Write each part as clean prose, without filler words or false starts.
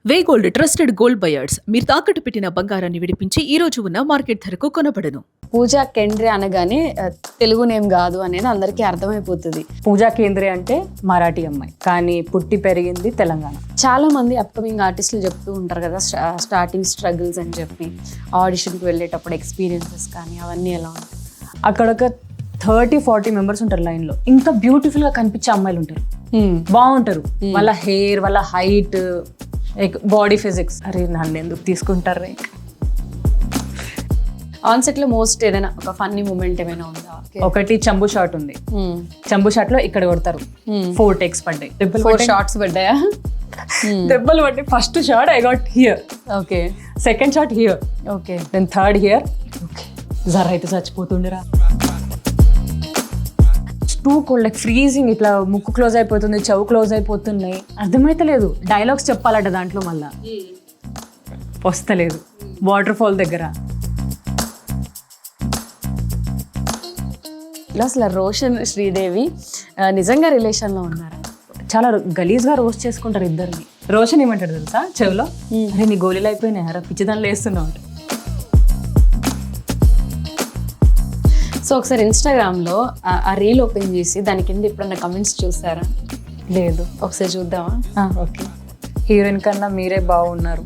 వేగోల్డ్ trusted gold buyers మీరు తాకట్టు పెట్టిన బంగారాన్ని విడిపించి ఈ రోజు ఉన్న మార్కెట్ ధరకు కొనబడను. పూజా కేంద్రే అనగానే తెలుగు నేమ్ కాదు అనేది అందరికీ అర్థమైపోతుంది. పూజా కేంద్రే అంటే మరాఠీ అమ్మాయి, కానీ పుట్టి పెరిగింది తెలంగాణ. చాలా మంది అప్కమింగ్ ఆర్టిస్టులు చెప్తూ ఉంటారు కదా స్టార్టింగ్ స్ట్రగుల్స్ అని చెప్పి, ఆడిషన్కి వెళ్ళేటప్పుడు ఎక్స్పీరియన్సెస్ కానీ అవన్నీ ఎలా ఉంటాయి? అక్కడ ఒక 30-40 మెంబర్స్ ఉంటారు లైన్లో. ఇంకా బ్యూటిఫుల్గా కనిపించే అమ్మాయిలు ఉంటారు, బాగుంటారు. వాళ్ళ హెయిర్, వాళ్ళ హైట్, బాడీ ఫిజిక్స్, అరే నన్ను ఎందుకు తీసుకుంటారు? ఆన్ సెట్ లో మోస్ట్ ఏదైనా ఒక ఫన్నీ మూమెంట్ ఏమైనా ఉందా? ఒకటి చంబు షాట్ ఉంది. చంబు షాట్ లో ఇక్కడ కొడతారు, 4 టేక్స్ పడ్డాయి. 4 షాట్స్ పడ్డాయా? దెబ్బలు పడ్డాయి. First shot I got here, okay. Second shot here, okay. Then third here. Okay, జర అయితే చచ్చిపోతుండరా. Too cold, like freezing. ఇట్లా ముక్కు క్లోజ్ అయిపోతుంది, చెవు క్లోజ్ అయిపోతున్నాయి, అర్థమైతే లేదు. డైలాగ్స్ చెప్పాలట దాంట్లో, మళ్ళా వస్తలేదు. వాటర్ ఫాల్ దగ్గర ఇలా అసలు రోషన్ శ్రీదేవి నిజంగా రిలేషన్లో ఉన్నారు. చాలా గలీజ్గా రోస్ట్ చేసుకుంటారు ఇద్దరిని. రోషన్ ఏమంటాడు తెలుసా చెవులో, అరే నీ గోళీలు అయిపోయినాయి, అరే పిచ్చిదాన్ని లేస్తున్నావు అంటే. సో ఒకసారి ఇన్స్టాగ్రామ్లో ఆ రీల్ ఓపెన్ చేసి దాని కింద ఎప్పుడన్నా కమెంట్స్ చూసారా? లేదు. ఒకసారి చూద్దామా? ఓకే. హీరోయిన్ కన్నా మీరే బాగున్నారు,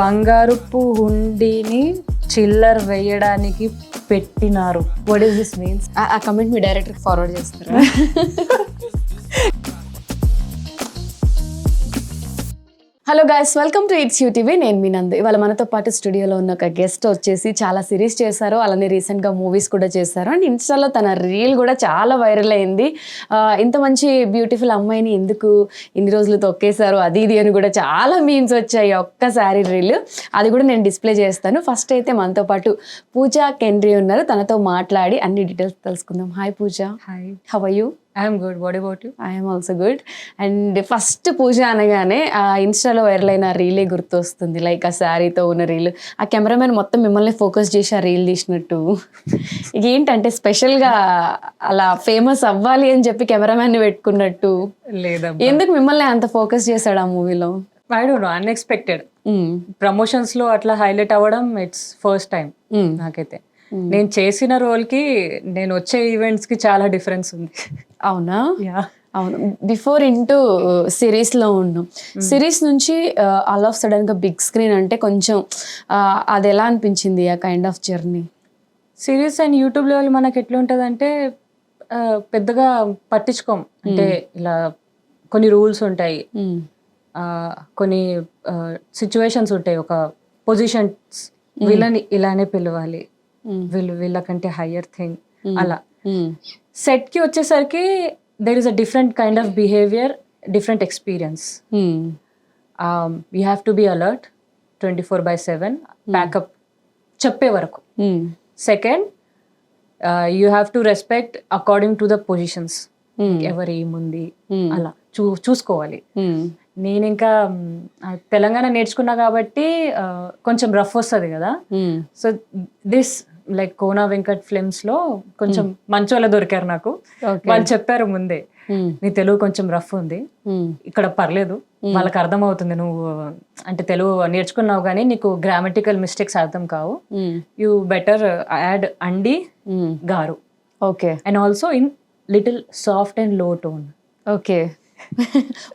బంగారుపు హుండీని చిల్లర్ వేయడానికి పెట్టినారు. What is this means? ఆ కమెంట్ మీ డైరెక్టర్కి ఫార్వర్డ్ చేస్తారా? Hello guys, welcome to it's UTV. నేను మీ నందు. ఇవాళ మనతో పాటు స్టూడియోలో ఉన్న ఒక గెస్ట్ వచ్చేసి చాలా సిరీస్ చేశారు, అలానే రీసెంట్గా మూవీస్ కూడా చేశారు. అండ్ ఇన్స్టాలో తన రీల్ కూడా చాలా వైరల్ అయింది. ఇంత మంచి బ్యూటిఫుల్ అమ్మాయిని ఎందుకు ఇన్ని రోజులు తొక్కేశారు అది ఇది అని కూడా చాలా మీమ్స్ వచ్చాయి. ఒక్కసారి రీల్ అది కూడా నేను డిస్ప్లే చేస్తాను. ఫస్ట్ అయితే మనతో పాటు పూజా కేంద్రే ఉన్నారు, తనతో మాట్లాడి అన్ని డీటెయిల్స్ తెలుసుకుందాం. Hi Pooja. Hi. How are you? I'm good. What about you? I'm also good. And first Pooja అనగానే ఆ ఇన్స్టాలో వైరల్ అయిన రీలే గుర్తొస్తుంది, లైక్ ఆ శారీతో ఉన్న రీల్. ఆ కెమెరామెన్ మొత్తం మిమ్మల్ని ఫోకస్ చేసి ఆ రీల్ తీసినట్టు. ఏంటంటే స్పెషల్గా అలా ఫేమస్ అవ్వాలి అని చెప్పి కెమెరామెన్ని పెట్టుకున్నట్టు. లేదా, ఎందుకు మిమ్మల్ని అంత ఫోకస్ చేశాడు ఆ మూవీలో? I don't know, unexpected. Promotions లో అట్లా హైలైట్ అవ్వడం ఇట్స్ ఫస్ట్ టైం నాకైతే. నేను చేసిన రోల్కి నేను వచ్చే ఈవెంట్స్ కి చాలా డిఫరెన్స్ ఉంది. అవునా? అవును. బిఫోర్ ఇంటూ సిరీస్లో ఉన్నాం. సిరీస్ నుంచి ఆల్ ఆఫ్ సడన్గా బిగ్ స్క్రీన్ అంటే కొంచెం అది ఎలా అనిపించింది ఆ kind of journey? Series and YouTube level మనకి ఎట్లా ఉంటుంది అంటే పెద్దగా పట్టించుకోం. అంటే ఇలా కొన్ని రూల్స్ ఉంటాయి, కొన్ని సిచ్యువేషన్స్ ఉంటాయి, ఒక పొజిషన్స్, వీళ్ళని ఇలానే పిలవాలి, వీళ్ళకంటే హయ్యర్ థింగ్, అలా. సెట్కి వచ్చేసరికి there is a different kind of behavior, different experience. You have to be alert 24/7, backup చెప్పే వరకు. Second, you have to respect according to the positions, ఎవరు ఏముంది అలా చూసుకోవాలి. నేను ఇంకా తెలంగాణ నేర్చుకున్నా కాబట్టి కొంచెం రఫ్ వస్తుంది కదా. So this like Kona Venkat films లో కొంచెం మంచోళ్ళ దొరికారు నాకు. వాళ్ళు చెప్పారు ముందే, నీ తెలుగు కొంచెం రఫ్ ఉంది, ఇక్కడ పర్లేదు, వాళ్ళకి అర్థం అవుతుంది, నువ్వు అంటే తెలుగు నేర్చుకున్నావు కానీ నీకు గ్రామటికల్ మిస్టేక్స్ అర్థం కావు, యూ బెటర్ యాడ్ అండి గారు. Okay. And also in little soft and లో టోన్. ఓకే.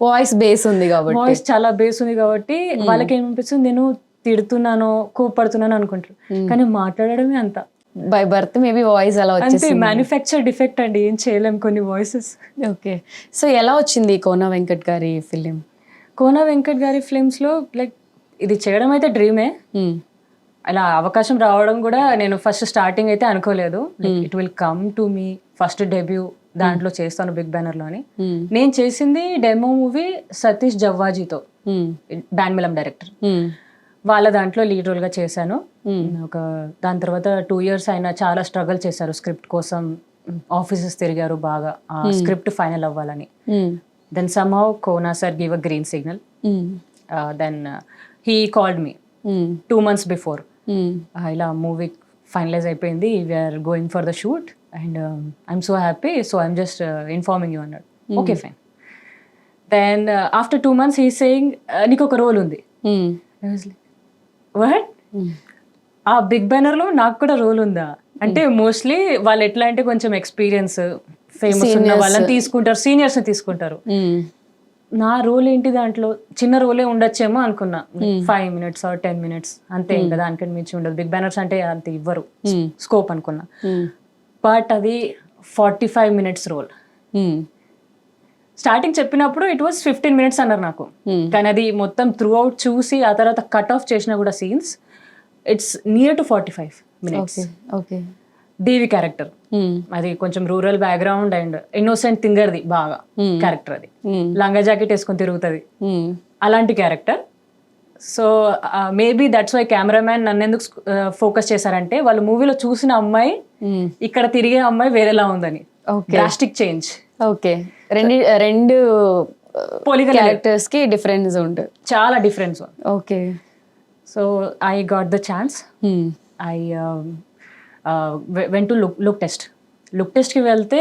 వాయిస్ బేస్ ఉంది కాబట్టి, వాయిస్ చాలా బేస్ ఉంది కాబట్టి వాళ్ళకి ఏమనిపిస్తుంది, నేను తిడుతున్నాను, కోపడుతున్నాను అనుకుంటారు, కానీ మాట్లాడడమే అంత బై బర్త్ మేబీ వాయిస్ అలా వచ్చేసి మ్యానుఫ్యాక్చర్ డిఫెక్ట్ అండి, ఏం చేయలేం కొన్ని వాయిసెస్. ఓకే. సో ఎలా వచ్చింది కోనా వెంకట్ గారి ఫిలిం? కోనా వెంకట్ గారి ఫిలిమ్స్ లో లైక్ ఇది చేయడం అయితే డ్రీమే. అలా అవకాశం రావడం కూడా నేను ఫస్ట్ స్టార్టింగ్ అయితే అనుకోలేదు. It will come to me, first debut దాంట్లో చేస్తాను బిగ్ బ్యానర్ లోని. నేను చేసింది డెమో మూవీ సతీష్ జవ్వాజీతో, బ్యాన్మిలం డైరెక్టర్, వాళ్ళ దాంట్లో లీడ్ రోల్ గా చేశాను. దాని తర్వాత 2 years అయినా చాలా స్ట్రగుల్ చేశారు స్క్రిప్ట్ కోసం, ఆఫీసెస్ తిరిగారు బాగా ఆ స్క్రిప్ట్ ఫైనల్ అవ్వాలని. Then somehow Kona sir give a green signal. Then he called me 2 months before, ఇలా మూవీ ఫైనలైజ్ అయిపోయింది, we're going for the shoot and I'm so happy, so I'm just informing you అన్నాడు. Okay fine. Then after 2 months he saying నీకు ఒక role ఉంది. What, ఆ big బ్యానర్లో నాకు కూడా రోల్ ఉందా అంటే మోస్ట్లీ వాళ్ళు ఎట్లా అంటే కొంచెం ఎక్స్పీరియన్స్ ఫేమస్ ఉన్న వాళ్ళని తీసుకుంటారు, సీనియర్స్ని తీసుకుంటారు. నా రోల్ ఏంటి దాంట్లో, చిన్న రోలే ఉండొచ్చేమో అనుకున్నా, 5 minutes or 10 minutes అంతే, ఇంకా దానికంటే మించి ఉండదు. బిగ్ బ్యానర్స్ అంటే అంత ఇవ్వరు స్కోప్ అనుకున్నా. బట్ అది 45 minutes రోల్. స్టార్టింగ్ చెప్పినప్పుడు ఇట్ వాస్ 15 minutes అన్నారు నాకు, కానీ అది మొత్తం త్రూ అవుట్ చూసి ఆ తర్వాత కట్ ఆఫ్ చేసిన కూడా scenes it's near to 45 minutes. Okay. Devi character అది కొంచెం రూరల్ బ్యాక్గ్రౌండ్ అండ్ ఇన్నోసెంట్ థింగర్ది బాగా క్యారెక్టర్, అది లంగా జాకెట్ వేసుకొని తిరుగుతుంది అలాంటి character. So maybe that's why cameraman నన్ను ఎందుకు ఫోకస్ చేశారంటే వాళ్ళు మూవీలో చూసిన అమ్మాయి ఇక్కడ తిరిగే అమ్మాయి వేరేలా ఉందని. Drastic change. ఓకే, రెండు క్యారెక్టర్స్ కి డిఫరెన్స్ ఉంటుంది, చాలా difference. Okay. So I got the chance. I went to look test. Look టెస్ట్కి వెళ్తే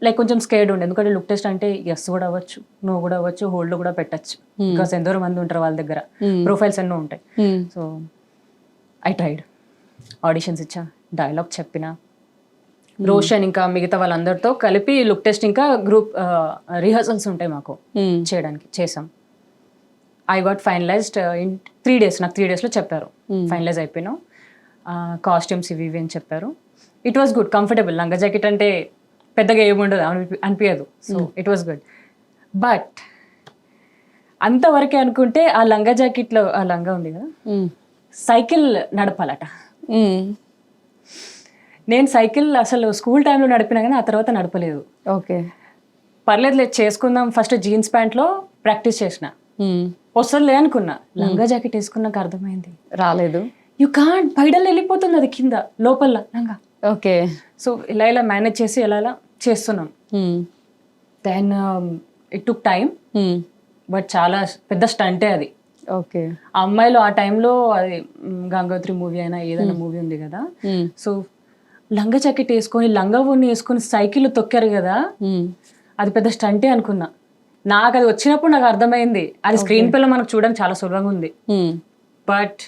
లైక్ కొంచెం స్కేర్డ్ ఉండే, ఎందుకంటే లుక్ టెస్ట్ అంటే ఎస్ కూడా అవ్వచ్చు, నో కూడా అవ్వచ్చు, హోల్డ్ కూడా పెట్టచ్చు, బికాస్ ఎందరో మంది ఉంటారు వాళ్ళ దగ్గర, ప్రొఫైల్స్ ఎన్నో ఉంటాయి. సో ఐ ట్రైడ్, ఆడిషన్స్ ఇచ్చా, డైలాగ్ చెప్పిన, రోషన్ ఇంకా మిగతా వాళ్ళందరితో కలిపి లుక్ టెస్ట్ ఇంకా గ్రూప్ రిహర్సల్స్ ఉంటాయి మాకు చేయడానికి, చేసాం. I got finalised in 3 days. నాకు 3 daysలో చెప్పారు ఫైనలైజ్ అయిపోయినాం. కాస్ట్యూమ్స్ ఇవి ఇవి అని చెప్పారు. It was good, comfortable. లంగా జాకెట్ అంటే పెద్దగా ఏముండదు అనిపించదు. So it was good. But అంతవరకే అనుకుంటే ఆ లంగా జాకెట్లో, ఆ లంగా ఉంది కదా, సైకిల్ నడపాలట. నేను సైకిల్ అసలు స్కూల్ టైంలో నడిపినా కానీ ఆ తర్వాత నడపలేదు. ఓకే, పర్లేదు చేసుకుందాం, ఫస్ట్ జీన్స్ ప్యాంట్లో ప్రాక్టీస్ చేసిన, వస్తుందిలే అనుకున్నా. లంగా జాకెట్ వేసుకున్నాక అర్థమైంది రాలేదు. యూ కాంట్, పైడల్ వెళ్ళిపోతుంది అది కింద లోపల లంగా. ఓకే. సో ఇలా మేనేజ్ చేసి ఇలా చేస్తున్నాం. Then it took time, but చాలా పెద్ద స్టంటే అది. ఓకే. ఆ అమ్మాయిలు ఆ టైంలో అది గంగోత్రి మూవీ అయినా ఏదైనా మూవీ ఉంది కదా, సో లంగా జాకెట్ వేసుకొని లంగా ఓని వేసుకొని సైకిల్ తొక్కారు కదా, అది పెద్ద స్టంటే అనుకున్నా. నాకు అది వచ్చినప్పుడు నాకు అర్థమైంది అది స్క్రీన్ పైలో మనకు చూడడం చాలా సులభంగా ఉంది, బట్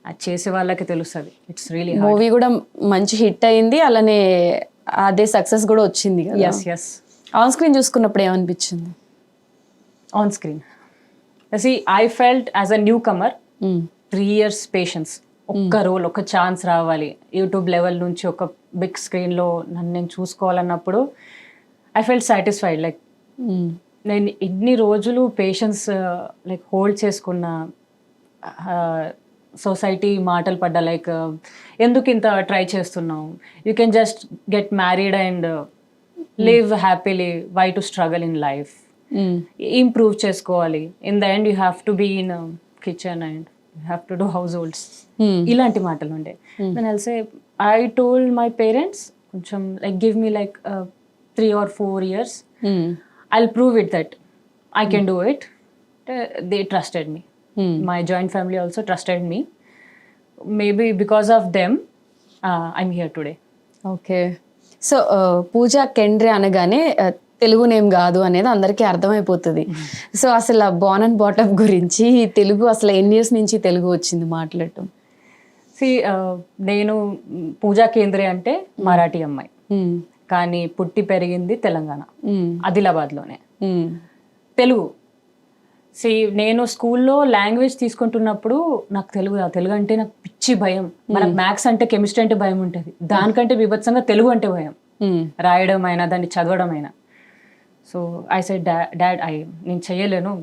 అది చేసే వాళ్ళకి తెలుస్తుంది. It's really hard. మూవీ కూడా మంచి హిట్ అయింది, అలానే అదే సక్సెస్ కూడా వచ్చింది కదా. Yes yes. ఆన్ స్క్రీన్ చూసుకున్నప్పుడు ఏమనిపించింది? On screen I felt as a newcomer, 3 years patience. ఒక్క రోల్, ఒక ఛాన్స్ రావాలి, యూట్యూబ్ లెవెల్ నుంచి ఒక బిగ్ స్క్రీన్లో నన్ను నేను చూసుకోవాలన్నప్పుడు ఐ ఫెల్ట్ సాటిస్ఫైడ్. లైక్ నేను ఇన్ని రోజులు పేషెన్స్ లైక్ హోల్డ్ చేసుకున్న, సొసైటీ మాటలు పడ్డా, లైక్ ఎందుకు ఇంత ట్రై చేస్తున్నావు, you can just get married and live happily, why to struggle in life, improve చేసుకోవాలి, in the end you have to be in kitchen and you have to do house holds, ఇలాంటి మాటలు ఉండే. నేను అల్సే I told my parents కొంచెం like give me like 3 or 4 years, I'll prove it that I can do it. They trusted me. My joint family also trusted me. Maybe because of them, I'm here today. Okay. So Pooja Kendre అనగానే Telugu name కాదు అనేది అందరికీ అర్థమైపోతుంది. So అసలు born and బాటప్ గురించి, తెలుగు అసలు ఎన్ని years నుంచి తెలుగు వచ్చింది మాట్లాడటం? నేను పూజా కేంద్రే అంటే మరాఠీ అమ్మాయి, కానీ పుట్టి పెరిగింది తెలంగాణ, ఆదిలాబాద్లోనే. తెలుగు నేను స్కూల్లో లాంగ్వేజ్ తీసుకుంటున్నప్పుడు నాకు తెలుగు అంటే నాకు పిచ్చి భయం. మనకు మ్యాథ్స్ అంటే, కెమిస్ట్రీ అంటే భయం ఉంటుంది, దానికంటే బీభత్సంగా తెలుగు అంటే భయం, రాయడం అయినా దాన్ని చదవడం అయినా. సో ఐ సెడ్ డాడ్ నేను చెయ్యలేను,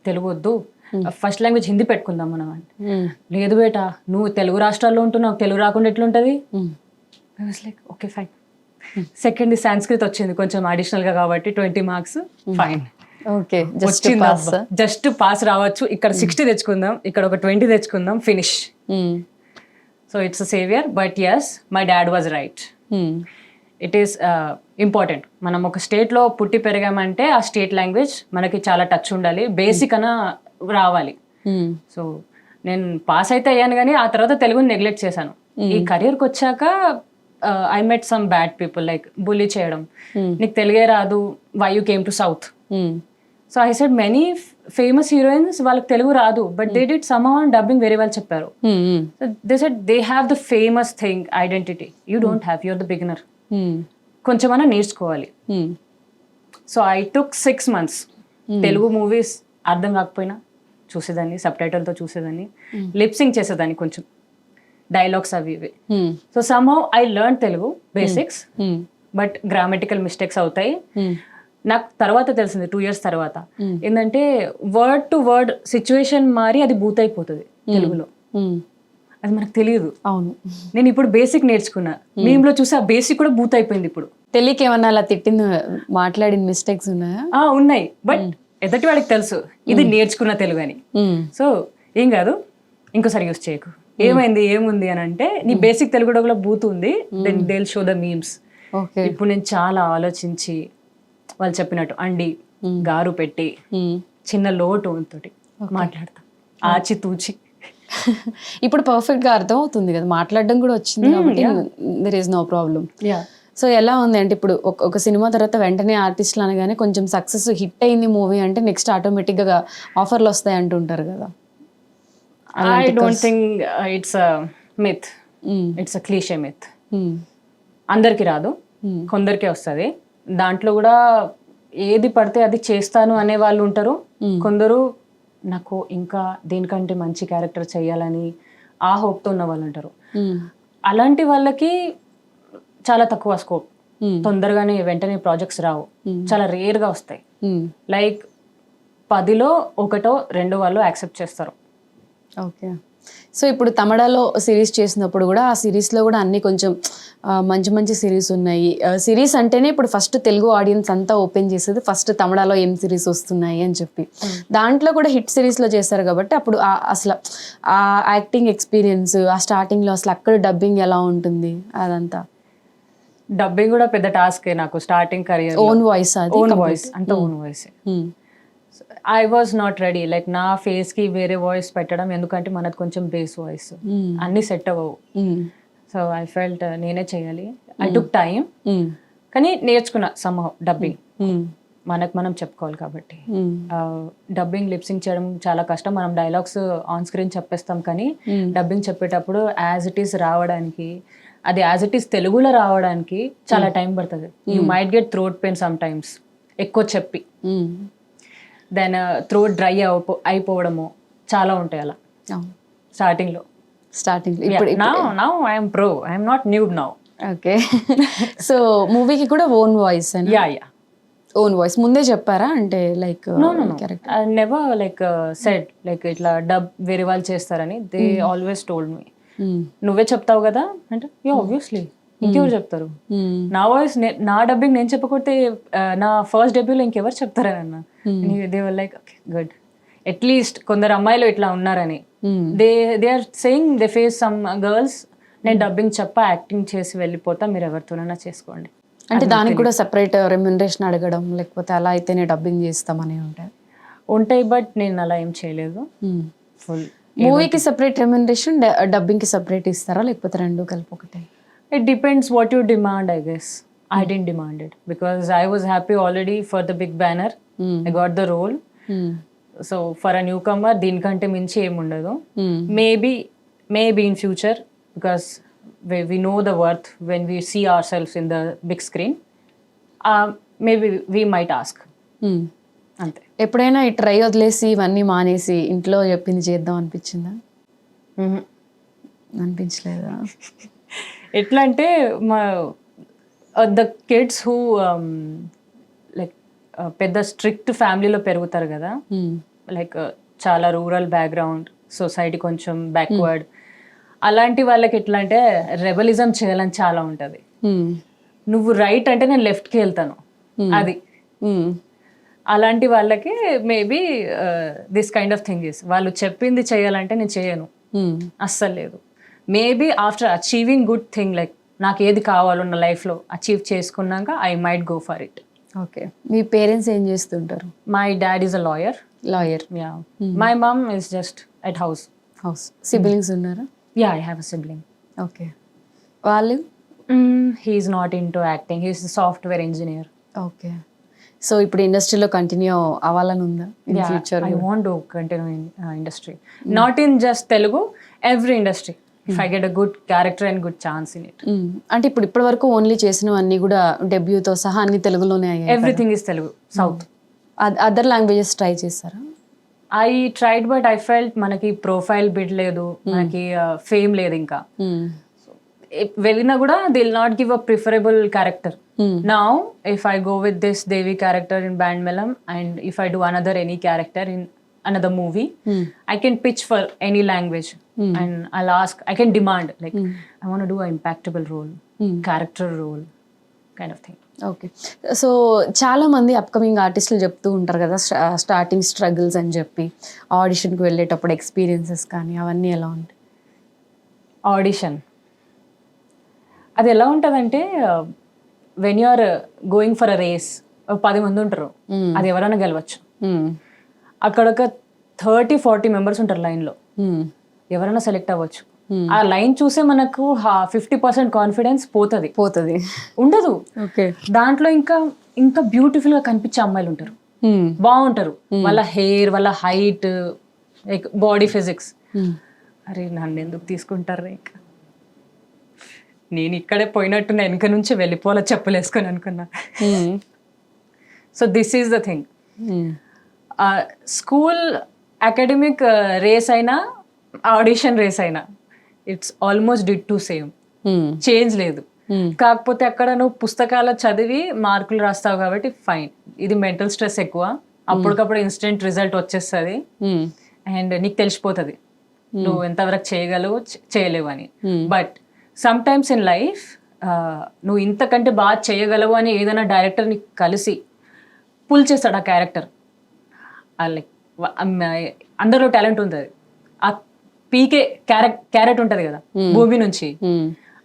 తెలుగు వద్దు, ఫస్ట్ లాంగ్వేజ్ హిందీ పెట్టుకుందాం మనం అంటే. లేదు బేటా, నువ్వు తెలుగు రాష్ట్రాల్లో ఉంటున్నావు, తెలుగు రాకుండా ఎట్లుంటుంది? I was like okay fine. Second Sanskrit వచ్చింది కొంచెం అడిషనల్గా కాబట్టి 20 marks, fine. Okay, just pass రావచ్చు, ఇక్కడ 60 తెచ్చుకుందాం, ఇక్కడ ఒక 20 తెచ్చుకుందాం, finish. So it's a saviour. But yes, my dad was right. It is important. మనం ఒక స్టేట్లో పుట్టి పెరిగామంటే ఆ స్టేట్ లాంగ్వేజ్ మనకి చాలా టచ్ ఉండాలి, బేసిక్ అన్న రావాలి. సో నేను పాస్ అయితే అయ్యాను, కానీ ఆ తర్వాత తెలుగుని నెగ్లెక్ట్ చేశాను. ఈ కెరియర్కి వచ్చాక I met some bad people, like bully చేయడం, నీకు తెలుగే రాదు, why you came to South so I said many famous heroines వాళ్ళకి తెలుగు రాదు, but they did somehow dubbing very well చెప్పారు. So they said they have the famous thing identity, you don't have, you're the beginner, కొంచెమన్నా నేర్చుకోవాలి. So I took 6 months. Telugu movies అర్థం కాకపోయినా చూసేదాన్ని, sub టైటిల్తో చూసేదాన్ని, లిప్సింగ్ చేసేదాన్ని కొంచెం, డైలాగ్స్ అవి ఇవి. So somehow I learn Telugu basics, but grammatical mistakes అవుతాయి. నాకు తర్వాత తెలిసింది 2 years తర్వాత ఏంటంటే వర్డ్ టు వర్డ్ సిచ్యువేషన్ మారి అది బూత్ అయిపోతుంది తెలుగులో, అది మనకు తెలియదు. అవును, నేను ఇప్పుడు బేసిక్ నేర్చుకున్నా, మేమ్లో చూసి ఆ బేసిక్ కూడా బూత్ అయిపోయింది ఇప్పుడు. తెలియక ఏమన్నా అలా తిట్టిన మాట్లాడిన మిస్టేక్స్ ఉన్నాయా? ఉన్నాయి, బట్ ఎదటి వాడికి తెలుసు ఇది నేర్చుకున్న తెలుగు అని. సో ఏం కాదు, ఇంకోసారి యూస్ చేయకు, ఏమైంది ఏముంది అని అంటే నీ బేసిక్ తెలుగు కూడా బూత్ ఉంది, then they will show the memes. ఇప్పుడు నేను చాలా ఆలోచించి వాళ్ళు చెప్పినట్టు అండి గారు పెట్టి చిన్న లోటు తోటి మాట్లాడతా, ఆచి తూచి. ఇప్పుడు పర్ఫెక్ట్ గా అర్థం అవుతుంది కదా, మాట్లాడడం కూడా వచ్చింది కాబట్టి there is no problem. So ఎలా ఉంది అంటే ఇప్పుడు ఒక సినిమా తర్వాత వెంటనే ఆర్టిస్టులు అనగానే కొంచెం సక్సెస్ హిట్ అయింది మూవీ అంటే నెక్స్ట్ ఆటోమేటిక్ గా ఆఫర్లు వస్తాయి అంటుంటారు కదా. I don't think it's a myth, it's a cliche myth. అందరికి రాదు, కొందరికే వస్తుంది. దాంట్లో కూడా ఏది పడితే అది చేస్తాను అనే వాళ్ళు ఉంటారు, కొందరు నాకు ఇంకా దీనికంటే మంచి క్యారెక్టర్ చేయాలని ఆ హోప్తో ఉన్న వాళ్ళు ఉంటారు. అలాంటి వాళ్ళకి చాలా తక్కువ స్కోప్, తొందరగానే వెంటనే ప్రాజెక్ట్స్ రావు, చాలా రేర్గా వస్తాయి. లైక్ 10లో 1, 2 వాళ్ళు యాక్సెప్ట్ చేస్తారు. ఓకే. సో ఇప్పుడు తమిళలో సిరీస్ చేసినప్పుడు కూడా ఆ సిరీస్లో కూడా అన్ని కొంచెం మంచి మంచి సిరీస్ ఉన్నాయి. సిరీస్ అంటేనే ఇప్పుడు ఫస్ట్ తెలుగు ఆడియన్స్ అంతా ఓపెన్ చేసేది ఫస్ట్ తమిళలో ఏం సిరీస్ వస్తున్నాయి అని చెప్పి, దాంట్లో కూడా హిట్ సిరీస్లో చేస్తారు కాబట్టి అప్పుడు అసలు ఆ యాక్టింగ్ ఎక్స్పీరియన్స్, ఆ స్టార్టింగ్లో అసలు అక్కడ డబ్బింగ్ ఎలా ఉంటుంది అదంతా? డబ్బింగ్ కూడా పెద్ద టాస్కే నాకు starting career. Own voice, own voice అంటే own voice. I was not ready, like నా ఫేస్ కి వేరే వాయిస్ పెట్టడం, ఎందుకంటే మనది కొంచెం బేస్ వాయిస్, అన్ని సెట్ అవ్వవు. సో ఐ ఫెల్ట్ నేనే చేయాలి. ఐ టుక్ టైం, కానీ నేర్చుకున్నా సమ్హౌ డబ్బింగ్. మనకు మనం చెప్పుకోవాలి కాబట్టి. డబ్బింగ్ లిప్సింగ్ చేయడం చాలా కష్టం. మనం డైలాగ్స్ ఆన్ స్క్రీన్ చెప్పేస్తాం, కానీ డబ్బింగ్ చెప్పేటప్పుడు యాజ్ ఇట్ ఈస్ రావడానికి, అది యాజ్ ఇట్ ఈస్ తెలుగులో రావడానికి చాలా టైం పడుతుంది. You might get throat pain some times, ఎక్కువ చెప్పి దెన్ థ్రోట్ డ్రై అయిపోవడము చాలా ఉంటాయి అలా starting. Now I'm pro, I'm not nude now. Okay. So మూవీకి కూడా own voice? Yeah, own voice ముందే చెప్పారా అంటే like? I never like said like ఇట్లా డబ్ వేరే వాళ్ళు చేస్తారని. దే ఆల్వేస్ టోల్డ్ మీ, నువ్వే చెప్తావు కదా అంటే, ఆబ్వియస్లీ ఇంకెవరు చెప్తారు, నా వాయిస్ నా డబ్బింగ్ నేను చెప్పకపోతే నా ఫస్ట్ డెబ్యూలో ఇంకెవరు చెప్తారని అన్న. They were like okay good, at least కొందరు అమ్మాయిలు ఇట్లా ఉన్నారని. They are saying they face some girls, నేను డబ్బింగ్ చెప్ప యాక్టింగ్ చేసి వెళ్ళిపోతా, మీరు ఎవరితోనైనా చేసుకోండి అంటే. దానికి కూడా సెపరేట్ రెమ్యునరేషన్ అడగడం, లేకపోతే అలా అయితేనే డబ్బింగ్ చేస్తామని ఉంటాయి, బట్ నేను అలా ఏం చేయలేదు. ఫుల్ మూవీకి సెపరేట్ రెమ్యునరేషన్, డబ్బింగ్కి సెపరేట్ ఇస్తారా లేకపోతే రెండు కలిపి ఒకటే? It depends what you demand, I guess. I didn't demand it because I was happy already for the big banner. I got the role. So for a newcomer, దీనికంటే మించి ఏమి ఉండదు. Maybe in future, because we know the worth when we see ourselves in the big screen. Maybe we might ask. అంతే. ఎప్పుడైనా ఈ try వదిలేసి ఇవన్నీ మానేసి ఇంట్లో చెప్పింది చేద్దాం అనిపించిందా? అనిపించలేదా? ఎట్లా అంటే మా ద కిడ్స్ హూ లైక్ పెద్ద స్ట్రిక్ట్ ఫ్యామిలీలో పెరుగుతారు కదా, లైక్ చాలా రూరల్ బ్యాక్గ్రౌండ్, సొసైటీ కొంచెం బ్యాక్వర్డ్, అలాంటి వాళ్ళకి ఎట్లా అంటే రెబలిజం చేయాలని చాలా ఉంటుంది. నువ్వు రైట్ అంటే నేను లెఫ్ట్కి వెళ్తాను, అది అలాంటి వాళ్ళకి maybe this kind of thing is, వాళ్ళు చెప్పింది చేయాలంటే నేను చేయను, అస్సలు లేదు. Maybe after achieving good thing, like నాకు ఏది కావాలో నా లైఫ్లో అచీవ్ చేసుకున్నాక I might go for it. Okay. మీ పేరెంట్స్ ఏం చేస్తుంటారు? My dad is a lawyer. Yeah. My mom is just at house. Siblings ఉన్నారా? Yeah, I have a sibling. Okay. వాళ్ళు? He is not into acting, he is software engineer. Okay. So ఇప్పుడు ఇండస్ట్రీలో continue అవ్వాలని ఉందా in future? I want to continue in industry. Not in just Telugu, every industry. If I get a good character and good chance in it. అంటే ఇప్పుడు ఇప్పటి వరకు only చేసినవన్నీ కూడా డెబ్యూతో సహా అన్ని తెలుగులోనే అయ్యాయి. Everything is Telugu, South. Other languages try చేస్తారా? I tried but I felt మనకి ప్రొఫైల్ బిడ్ లేదు, మనకి ఫేమ్ లేదు ఇంకా. వెళ్ళినా కూడా they will not give a preferable character. Now if I go with this Devi character in Band Melam and if I do another any character in another movie, I can pitch for any language and I'll ask, I can demand like I want to do an impactable role, character role kind of thing. Okay. So చాలా మంది upcoming ఆర్టిస్టులు చెప్తూ ఉంటారు కదా starting struggles అని చెప్పి, ఆడిషన్కి వెళ్ళేటప్పుడు experiences కానీ అవన్నీ ఎలా ఉంటాయి? ఆడిషన్ అది ఎలా ఉంటుందంటే when you are going for a race 10 మంది ఉంటారు, అది ఎవరైనా గెలవచ్చు. అక్కడ ఒక 30-40 మెంబర్స్ ఉంటారు లైన్లో, ఎవరైనా సెలెక్ట్ అవ్వచ్చు. ఆ లైన్ చూసే మనకు 50% కాన్ఫిడెన్స్ పోతుంది, ఉండదు. ఓకే. దాంట్లో ఇంకా ఇంకా బ్యూటిఫుల్ గా కనిపించే అమ్మాయిలు ఉంటారు, బాగుంటారు, వాళ్ళ హెయిర్, వాళ్ళ హైట్, లైక్ బాడీ ఫిజిక్స్. అరే నన్ను ఎందుకు తీసుకుంటారు, ఇంకా నేను ఇక్కడే పోయినట్టు వెనక నుంచి వెళ్ళిపోవాలా చెప్పులు వేసుకొని అనుకున్నా. So this is the thing. School academic race అయినా ఆడిషన్ రేస్ అయినా it's almost did to same, change లేదు. కాకపోతే అక్కడ నువ్వు పుస్తకాల చదివి మార్కులు రాస్తావు కాబట్టి ఫైన్. ఇది మెంటల్ స్ట్రెస్ ఎక్కువ, అప్పటికప్పుడు ఇన్స్టెంట్ రిజల్ట్ వచ్చేస్తుంది అండ్ నీకు తెలిసిపోతుంది నువ్వు ఎంతవరకు చేయగలవు చేయలేవు అని. But some times in life నువ్వు ఇంతకంటే బాగా చేయగలవు అని ఏదైనా డైరెక్టర్ నీకు కలిసి పుల్ చేస్తాడు ఆ క్యారెక్టర్. లైక్ అందరిలో టాలెంట్ ఉంటుంది, ఆ పీకే క్యారెట్ ఉంటుంది కదా భూమి నుంచి,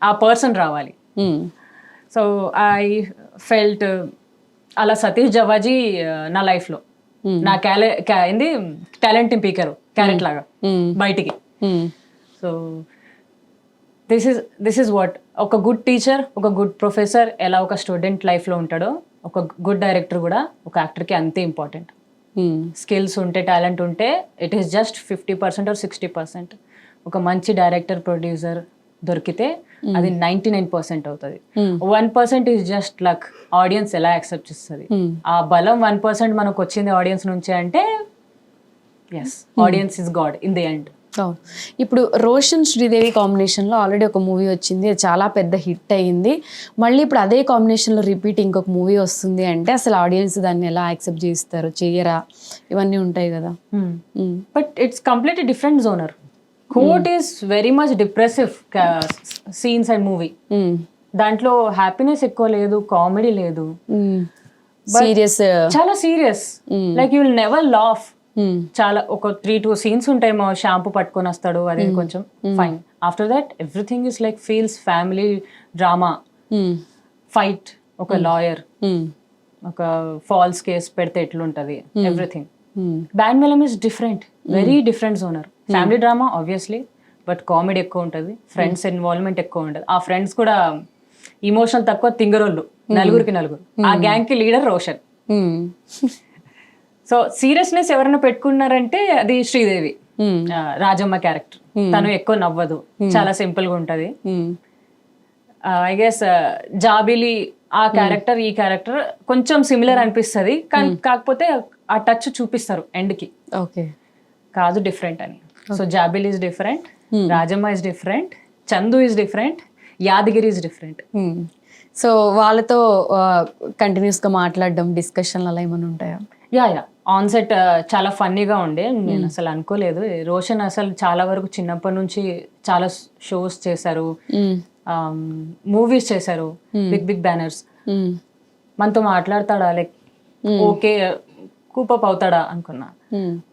ఆ పర్సన్ రావాలి. సో ఐ ఫెల్ట్ అలా సతీష్ జవాజీ నా లైఫ్లో నా ఏంది టాలెంట్ పీకరు క్యారెట్ లాగా బయటికి. సో దిస్ ఇస్ వాట్ ఒక గుడ్ టీచర్, ఒక గుడ్ ప్రొఫెసర్ ఎలా ఒక స్టూడెంట్ లైఫ్లో ఉంటాడో, ఒక గుడ్ డైరెక్టర్ కూడా ఒక యాక్టర్కి అంతే ఇంపార్టెంట్. స్కిల్స్ ఉంటే, టాలెంట్ ఉంటే ఇట్ ఈస్ జస్ట్ 50% or 60%. ఒక మంచి డైరెక్టర్, ప్రొడ్యూసర్ దొరికితే అది 99% అవుతుంది. 1% ఈజ్ జస్ట్ లక్, ఆడియన్స్ ఎలా యాక్సెప్ట్ చేస్తుంది. ఆ బలం 1% మనకు వచ్చింది ఆడియన్స్ నుంచి అంటే yes, audience is god in the end. ఇప్పుడు రోషన్ శ్రీదేవి కాంబినేషన్లో ఆల్రెడీ ఒక మూవీ వచ్చింది, అది చాలా పెద్ద హిట్ అయ్యింది. మళ్ళీ ఇప్పుడు అదే కాంబినేషన్లో రిపీట్ ఇంకొక మూవీ వస్తుంది అంటే అసలు ఆడియన్స్ దాన్ని ఎలా యాక్సెప్ట్ చేస్తారు, చెయ్యరా, ఇవన్నీ ఉంటాయి కదా. But it's completely different genre. Court is very much depressive scenes and movie. దాంట్లో హ్యాపీనెస్ ఎక్కువ లేదు, కామెడీ లేదు, సీరియస్, చాలా serious. Like you will never laugh. చాలా ఒక 3-2 సీన్స్ ఉంటాయి, మా షాంపూ పట్టుకొని వస్తాడు, అది కొంచెం fine. After that everything is like feels family drama, fight, ఒక లాయర్, ఒక ఫాల్స్ కేస్ పెడితే ఎట్లుంటది, everything. Band Melam is different, very different genre. Family drama obviously, but comedy ఎక్కువ ఉంటుంది, ఫ్రెండ్స్ ఇన్వాల్వ్మెంట్ ఎక్కువ ఉంటుంది. ఆ ఫ్రెండ్స్ కూడా ఇమోషనల్ తక్కువ, తింగరోళ్ళు, నలుగురికి నలుగురు. ఆ గ్యాంగ్ కి లీడర్ రోషన్. సో సీరియస్నెస్ ఎవరైనా పెట్టుకున్నారంటే అది శ్రీదేవి, రాజమ్మ క్యారెక్టర్. తను ఎక్కువ నవ్వదు, చాలా సింపుల్ గా ఉంటది. ఐ గెస్ జాబిలి ఆ క్యారెక్టర్ ఈ క్యారెక్టర్ కొంచెం సిమిలర్ అనిపిస్తుంది, కానీ కాకపోతే ఆ టచ్ చూపిస్తారు ఎండ్ కి. ఓకే, కాదు డిఫరెంట్ అని. So Jabili is different, Rajamma is different, Chandu is different, Yadagiri is different. So వాళ్ళతో కంటిన్యూస్గా మాట్లాడడం, డిస్కషన్లు అలా ఏమైనా ఉంటాయా? యా ఆన్ సెట్ చాలా ఫన్నీగా ఉండే. నేను అసలు అనుకోలేదు. రోషన్ అసలు చాలా వరకు చిన్నప్పటి నుంచి చాలా షోస్ చేశారు, మూవీస్ చేశారు, బిగ్ బిగ్ బ్యానర్స్. మనతో మాట్లాడతాడా, లైక్ ఓకే కూపప్ అవుతాడా అనుకున్నా.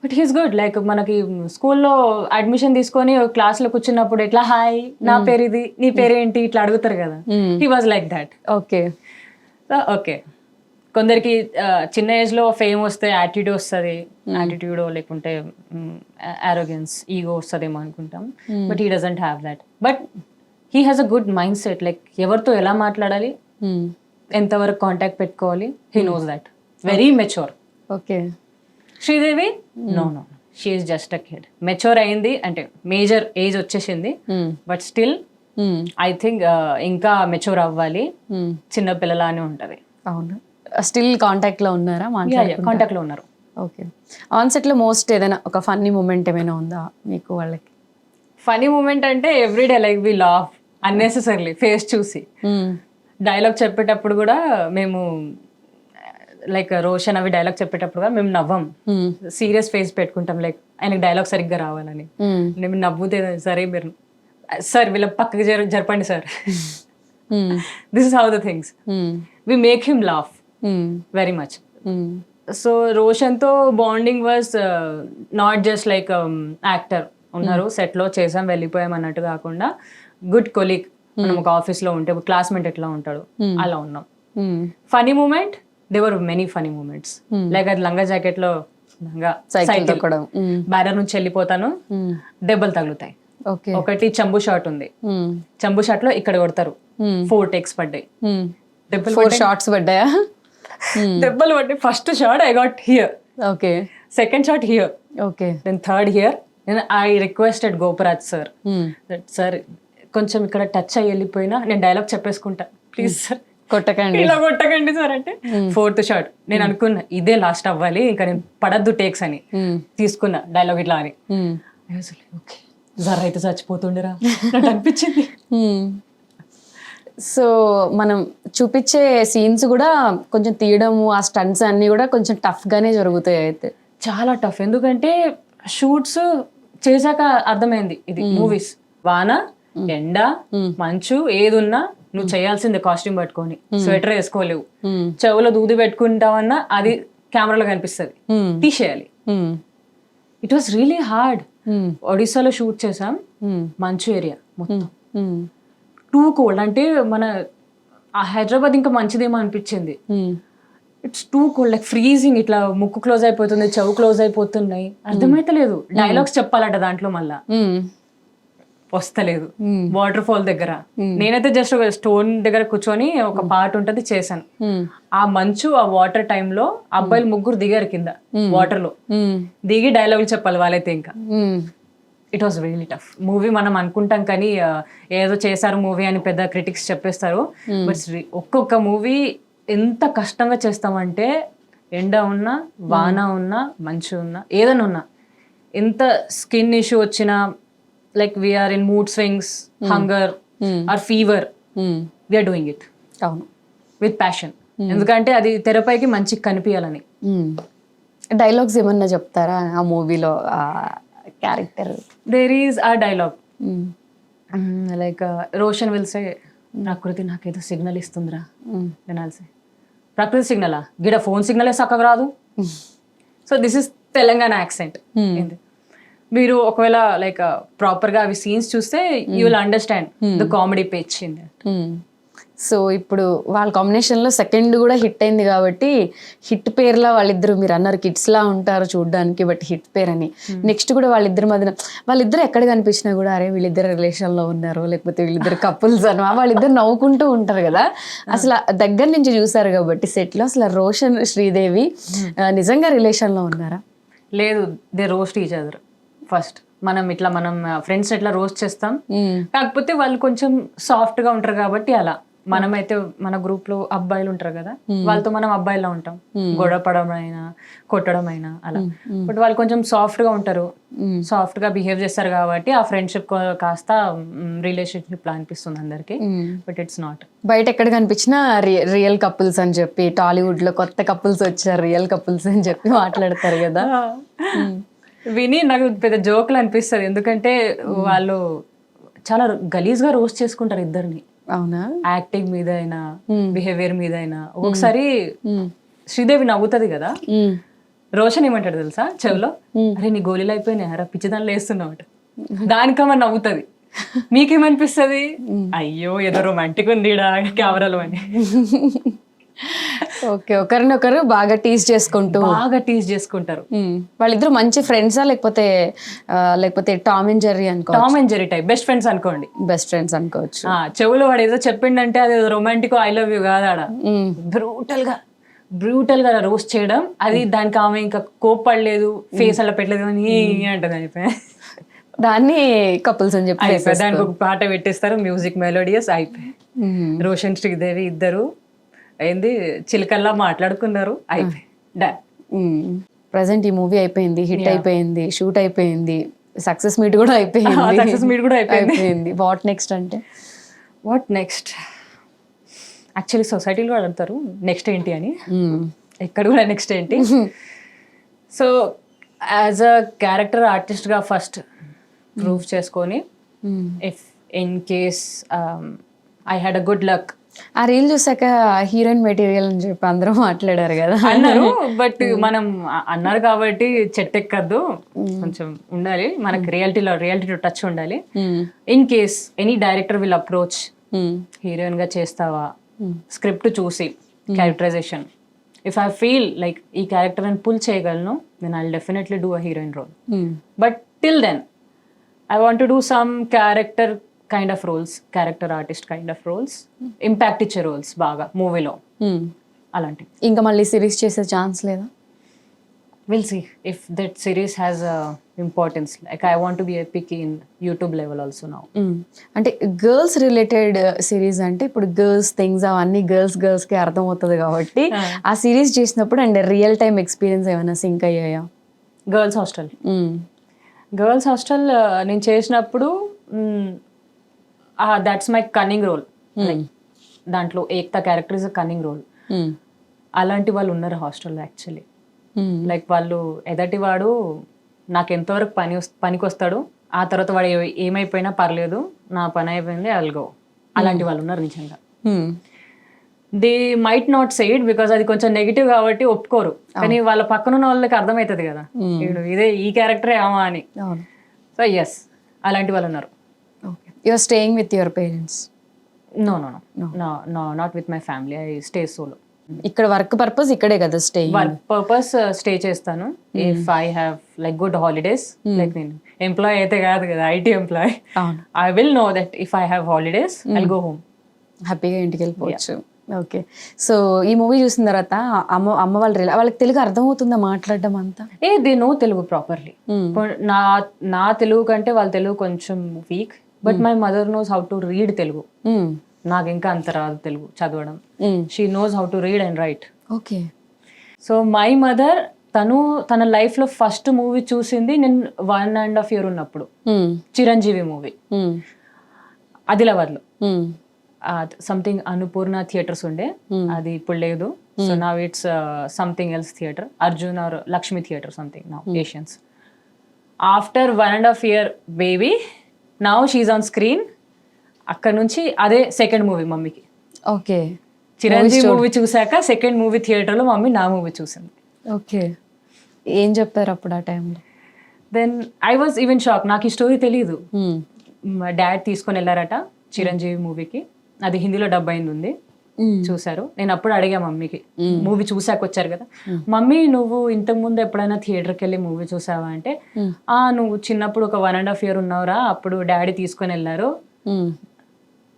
But he's good. లైక్ మనకి స్కూల్లో అడ్మిషన్ తీసుకొని క్లాస్లో కూర్చున్నప్పుడు ఎట్లా హాయ్ నా పేరు ఇది, నీ పేరేంటి, ఇట్లా అడుగుతారు కదా, he was like that. Okay okay. కొందరికి చిన్న ఏజ్ లో ఫేమ్ వస్తే యాటిట్యూడ్ వస్తుంది, యాటిట్యూడ్ లేకుంటే ఆరోగెన్స్, ఈగో వస్తుందేమో అనుకుంటాం. But he doesn't have that. But he has a good mindset. Like ఎవరితో ఎలా మాట్లాడాలి, ఎంతవరకు కాంటాక్ట్ పెట్టుకోవాలి, he knows that. Very mature. Okay. Sridevi no no, she's just a kid. Mature అయింది అంటే మేజర్ ఏజ్ వచ్చేసింది, బట్ స్టిల్ ఐ థింక్ ఇంకా mature అవ్వాలి, చిన్న పిల్లలానే ఉంటది. అవును. స్టిల్ కాంటాక్ట్ లో ఉన్నారా? కాంటాక్ట్ లో ఉన్నారు. ఓకే. ఆన్ సెట్ లో మోస్ట్ ఏదైనా ఒక ఫన్నీ మూమెంట్ ఏమైనా ఉందా మీకు వాళ్ళకి? ఫనీ మూమెంట్ అంటే everyday like we laugh unnecessarily face చూసి. డైలాగ్ చెప్పేటప్పుడు కూడా మేము లైక్ రోషన్ అవి డైలాగ్ చెప్పేటప్పుడు కూడా మేము నవ్వం, సీరియస్ ఫేస్ పెట్టుకుంటాం, లైక్ ఆయనకి డైలాగ్ సరిగ్గా రావాలని. మేము నవ్వుతే సరే మీరు సార్ వీళ్ళ పక్కకి జరపండి sir, this is how the things we make him laugh very much. So రోషన్తో bonding was not just like actor ఉన్నారు సెట్ లో చేసాం వెళ్ళిపోయాం అన్నట్టు కాకుండా గుడ్ కొలీగ్. మనం ఒక ఆఫీస్ లో ఉంటే క్లాస్మేట్ ఎట్లా ఉంటాడు అలా ఉన్నాం. ఫనీ మూమెంట్, దేవర్ మెనీ ఫనీ మూమెంట్స్. లైక్ అది లంగా జాకెట్ లో సైకిల్ బ్యారర్ నుంచి వెళ్ళిపోతాను, దెబ్బలు తగులుతాయి. ఒకటి చంబు షాట్ ఉంది, చంబు షాట్ లో ఇక్కడ కొడతారు, 4 takes పడ్డాయి. షార్ట్స్ పడ్డాయా? దెబ్బలు పడ్డాయి. First shot I got here, okay. Second shot here, okay. Then third here. నేను I requested Goparaj sir, sir కొంచెం ఇక్కడ టచ్ అయ్యి వెళ్ళిపోయినా నేను డైలాగ్ చెప్పేసుకుంటా, ప్లీజ్ సార్ కొట్టకండి, ఇలా కొట్టకండి సార్ అంటే. 4th షాట్ నేను అనుకున్నా ఇదే లాస్ట్ అవ్వాలి, ఇంకా నేను పడద్దు టేక్స్ అని తీసుకున్నా డైలాగ్ ఇట్లా అని. ఓకే జర అయితే చచ్చిపోతుండేరా నాకు అనిపించింది. సో మనం చూపించే సీన్స్ కూడా కొంచెం తీయడము, ఆ స్టంట్స్ అన్ని కూడా కొంచెం టఫ్ గానే జరుగుతాయి అయితే. చాలా టఫ్, ఎందుకంటే షూట్స్ చేశాక అర్థమైంది ఇది మూవీస్. వాన ఎండ మంచు ఏది ఉన్నా నువ్వు చేయాల్సిందే కాస్ట్యూమ్ పట్టుకొని, స్వెటర్ వేసుకోలేవు, చెవులో దూది పెట్టుకుంటావన్నా అది కెమెరాలో కనిపిస్తుంది, తీసేయాలి. It was really hard. ఒడిస్సాలో షూట్ చేసాం, మంచు ఏరియా మొత్తం, టూ కోల్డ్. అంటే మన హైదరాబాద్ ఇంకా మంచిదేమో అనిపించింది. It's two cold, like freezing. ఇట్లా ముక్కు క్లోజ్ అయిపోతుంది, చెవు క్లోజ్ అయిపోతున్నాయి, అర్థమైతలేదు. డైలాగ్స్ చెప్పాలట దాంట్లో, మళ్ళా వస్తలేదు. వాటర్ ఫాల్ దగ్గర నేనైతే జస్ట్ ఒక స్టోన్ దగ్గర కూర్చొని ఒక పార్ట్ ఉంటది చేశాను. ఆ మంచు ఆ వాటర్ టైంలో అబ్బాయిలు 3 దిగారు కింద వాటర్ లో, దిగి డైలాగులు చెప్పాలి వాళ్ళైతే. ఇంకా it was really tough movie. మనం అనుకుంటాం కానీ ఏదో చేశారు మూవీ అని పెద్ద క్రిటిక్స్ చెప్పేస్తారు, బట్ ఒక్కొక్క మూవీ ఎంత కష్టంగా చేస్తామంటే, ఎండ ఉన్నా వాన ఉన్నా మంచు ఉన్నా ఏదైనా ఉన్నా, ఎంత స్కిన్ ఇష్యూ వచ్చినా, like we're in mood swings, hunger or fever, we're doing it with passion. ఎందుకంటే అది తెరపైకి మంచిగా కనిపించాలని. డైలాగ్స్ ఏమన్నా చెప్తారా ఆ మూవీలో? క్యారెక్టర్ దేర్ ఈస్ ఆ dialogue like Roshan will say, ప్రకృతి నాకేదో సిగ్నల్ ఇస్తుందిరా. వినాల్సి ప్రకృతి సిగ్నలా, గిడ ఫోన్ సిగ్నలే చక్కగా రాదు. So this is Telangana accent. మీరు ఒకవేళ లైక్ ప్రాపర్ గా అవి సీన్స్ చూస్తే you will understand the comedy page in that. So ఇప్పుడు వాళ్ళ కాంబినేషన్ లో సెకండ్ కూడా హిట్ అయింది కాబట్టి, హిట్ పేర్లా వాళ్ళిద్దరు, మీరు అన్నారు కిడ్స్ లా ఉంటారు చూడడానికి, బట్ హిట్ పేర్ అని. నెక్స్ట్ కూడా వాళ్ళిద్దరి మధ్యన వాళ్ళిద్దరు ఎక్కడ కనిపించినా కూడా అరే వీళ్ళిద్దరు రిలేషన్ లో ఉన్నారు, లేకపోతే వీళ్ళిద్దరు కపుల్స్ అని వాళ్ళిద్దరు నవ్వుకుంటూ ఉంటారు కదా. అసలు దగ్గర నుంచి చూసారు కాబట్టి సెట్ లో, అసలు రోషన్ శ్రీదేవి నిజంగా రిలేషన్ లో ఉన్నారా? లేదు, they roast each other. First మనం ఫ్రెండ్స్ ఎట్లా రోస్ట్ చేస్తాం, కాకపోతే వాళ్ళు కొంచెం సాఫ్ట్ గా ఉంటారు కాబట్టి అలా. మనమైతే మన గ్రూప్ లో అబ్బాయిలు ఉంటారు కదా, వాళ్ళతో మనం అబ్బాయిలా ఉంటాం, గొడవ పడడం అయినా కొట్టడం అయినా అలా. బట్ వాళ్ళు కొంచెం సాఫ్ట్ గా ఉంటారు, సాఫ్ట్ గా బిహేవ్ చేస్తారు కాబట్టి ఆ ఫ్రెండ్షిప్ కాస్త రిలేషన్షిప్ లా అనిపిస్తుంది అందరికి, బట్ ఇట్స్ నాట్. బయట ఎక్కడ కనిపించినా రియల్ కపుల్స్ అని చెప్పి, టాలీవుడ్ లో కొత్త కపుల్స్ వచ్చారు రియల్ కపుల్స్ అని చెప్పి మాట్లాడతారు కదా. విని నాకు పెద్ద జోకులు అనిపిస్తుంది, ఎందుకంటే వాళ్ళు చాలా గలీజ్ గా రోస్ట్ చేసుకుంటారు ఇద్దరిని. అవునా? యాక్టింగ్ మీద అయినా బిహేవియర్ మీద అయినా. ఒక్కొక్కసారి శ్రీదేవి నవ్వుతుంది కదా, రోషన్ ఏమంటాడు తెలుసా చెవిలో, అరే నీ గోళీలు అయిపోయినాయి, అరే పిచ్చిదాన్ని లేస్తున్నావు అంట. దానికమ్మ నవ్వుతుంది. మీకేమనిపిస్తుంది? అయ్యో ఏదో రొమాంటిక్ ఉంది కెమెరాలో అని. ఓకే, ఒకరినొకరు బాగా టీజ్ చేసుకుంటారు. వాళ్ళిద్దరు మంచి ఫ్రెండ్సా లేకపోతే Tom and Jerry Tom and Jerry type best friends అనుకోండి. బెస్ట్ ఫ్రెండ్స్ అనుకోవచ్చు. చెవులో వాడు ఏదో చెప్పిండంటే అది రొమాంటిక్ ఐ లవ్ యూ కాదు, ఆడ బ్రూటల్ గా రోస్ట్ చేయడం, అది దానికి ఆమె ఇంకా కోప్పడలేదు, ఫేస్ అలా పెట్టలేదు అని అంటది, అయిపోయి దాన్ని కపుల్స్ అని చెప్పి అయిపోయి దానికి ఒక పాట పెట్టేస్తారు, మ్యూజిక్ మెలోడియస్, అయిపోయి రోషన్ శ్రీదేవి ఇద్దరు ఏంది చిలకల్లా మాట్లాడుకున్నారు, అయిపోయి డన్. ప్రజెంట్ ఈ మూవీ అయిపోయింది, హిట్ అయిపోయింది, షూట్ అయిపోయింది, సక్సెస్ మీట్ కూడా అయిపోయింది. సక్సెస్ మీట్ కూడా అయిపోయింది. వాట్ నెక్స్ట్ అంటే వాట్ నెక్స్ట్, యాక్చువల్లీ సొసైటీలో అడుగుతారు నెక్స్ట్ ఏంటి అని, ఎక్కడ కూడా నెక్స్ట్ ఏంటి. సో యాజ్ అ క్యారెక్టర్ ఆర్టిస్ట్గా ఫస్ట్ ప్రూవ్ చేసుకొని, if in case I had a good luck. ఆ రీల్ చూసాక హీరోయిన్ మెటీరియల్ అని చెప్పి అందరూ మాట్లాడారు కదా అన్నారు, బట్ మనం అన్నారు కాబట్టి చెట్టు ఎక్కద్దు, కొంచెం ఉండాలి మనకి, రియాలిటీలో టచ్ ఉండాలి. In case any director will approach, heroine గా చేస్తావా, స్క్రిప్ట్ చూసి characterisation, if I feel like ఈ క్యారెక్టర్ అని పుల్ చేయగలను, then I will definitely do a heroine role. But till then I want to do some character kind of roles, character artist kind of roles, impact ఇచ్చే roles బాగా మూవీలో, అలాంటివి. ఇంకా మళ్ళీ series చేసే ఛాన్స్ లేదా? Will see if that series has importance, like I want to be epic in YouTube level also now. అంటే girls related series అంటే ఇప్పుడు గర్ల్స్ థింగ్స్ అవన్నీ గర్ల్స్కి అర్థం అవుతుంది కాబట్టి ఆ సిరీస్ చేసినప్పుడు అండ్ రియల్ టైమ్ ఎక్స్పీరియన్స్ ఏమైనా సింక్ అయ్యాయా? గర్ల్స్ హాస్టల్ నేను చేసినప్పుడు that's my cunning role, like దాంట్లో Ekta character is a cunning role. అలాంటి వాళ్ళు ఉన్నారు హాస్టల్లో యాక్చువల్లీ, లైక్ వాళ్ళు ఎదటివాడు నాకు ఎంతవరకు పనికి వస్తాడు, ఆ తర్వాత వాడు ఏమైపోయినా పర్లేదు, నా పని అయిపోయింది, ఐ విల్ గో. అలాంటి వాళ్ళు ఉన్నారు నిజంగా. They might not say it because అది కొంచెం నెగిటివ్ కాబట్టి ఒప్పుకోరు, కానీ వాళ్ళ పక్కన ఉన్న వాళ్ళకి అర్థమవుతుంది కదా, ఇదే ఈ క్యారెక్టరే ఏమా అని. సో ఎస్, అలాంటి వాళ్ళు ఉన్నారు. You are staying with your parents? No not with my family, I stay solo. ఇక్కడ వర్క్ పర్పస్ ఇక్కడే కదా స్టే? వర్క్ పర్పస్ స్టే చేస్తాను. If I have like good holidays, like నేను ఎంప్లాయ్ అయితే కాదు కదా, IT employ, I will know that if I have holidays I will go home, హ్యాపీగా ఇంటికి వెళ్ళిపోవచ్చు. ఓకే, సో ఈ మూవీ చూసిన తర్వాత అమ్మ వాళ్ళకి తెలుగు అర్థమవుతుందా మాట్లాడడం అంతా? They know Telugu properly. నా తెలుగు కంటే వాళ్ళ తెలుగు కొంచెం week, but my mother knows how to read Telugu. నాకు ఇంకా అంత రాదు తెలుగు చదవడం. She knows how to read and right. Okay, so my mother తన లైఫ్ లో ఫస్ట్ మూవీ చూసింది నేను 1.5 years ఉన్నప్పుడు, చిరంజీవి మూవీ, ఆదిలాబాద్ లో సంథింగ్ అన్నపూర్ణ థియేటర్స్ ఉండే, అది ఇప్పుడు లేదు. సో నా it's something else theatre, Arjun or Lakshmi theatre something now, Asians. After 1.5 years baby, now she's on screen. అక్కడ నుంచి అదే సెకండ్ మూవీ మమ్మీకి. ఓకే, చిరంజీవి మూవీ చూసాక సెకండ్ మూవీ థియేటర్ లో మమ్మీ నా మూవీ చూసింది. ఓకే, ఏం చెప్పారు అప్పుడు ఆ టైంలో? Then I was even shock, నాకు ఈ స్టోరీ తెలియదు. మా డాడ్ తీసుకొని వెళ్ళారట చిరంజీవి మూవీకి, అది హిందీలో డబ్ అయింది ఉంది, చూసారు. నేను అప్పుడు అడిగా మమ్మీకి, మూవీ చూసాక వచ్చారు కదా, మమ్మీ నువ్వు ఇంతకు ముందు ఎప్పుడైనా థియేటర్కి వెళ్ళి మూవీ చూసావా అంటే, నువ్వు చిన్నప్పుడు ఒక 1.5 years ఉన్నావురా, అప్పుడు డాడీ తీసుకొని వెళ్ళారు,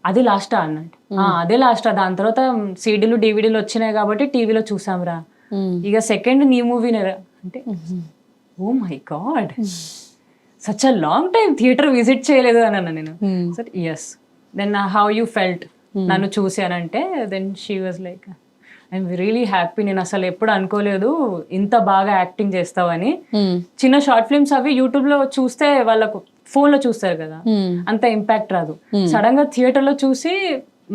అది లాస్టా అన్నట్టు. అదే లాస్టా, దాని తర్వాత సీడీలు డివిడీలు వచ్చినాయి కాబట్టి టీవీలో చూసాంరా, ఇక సెకండ్ నీ మూవీనేరా అంటే, oh my God, such a long time theatre visit చేయలేదు అని అన్నా నేను. సరే yes, then how you felt నన్ను చూసానంటే, then she was like I'm really happy, నేను అసలు ఎప్పుడు అనుకోలేదు ఇంత బాగా యాక్టింగ్ చేస్తావని. చిన్న షార్ట్ ఫిల్మ్స్ అవి యూట్యూబ్ లో చూస్తే వాళ్ళకు ఫోన్ లో చూస్తారు కదా, అంత ఇంపాక్ట్ రాదు. సడన్ గా థియేటర్ లో చూసి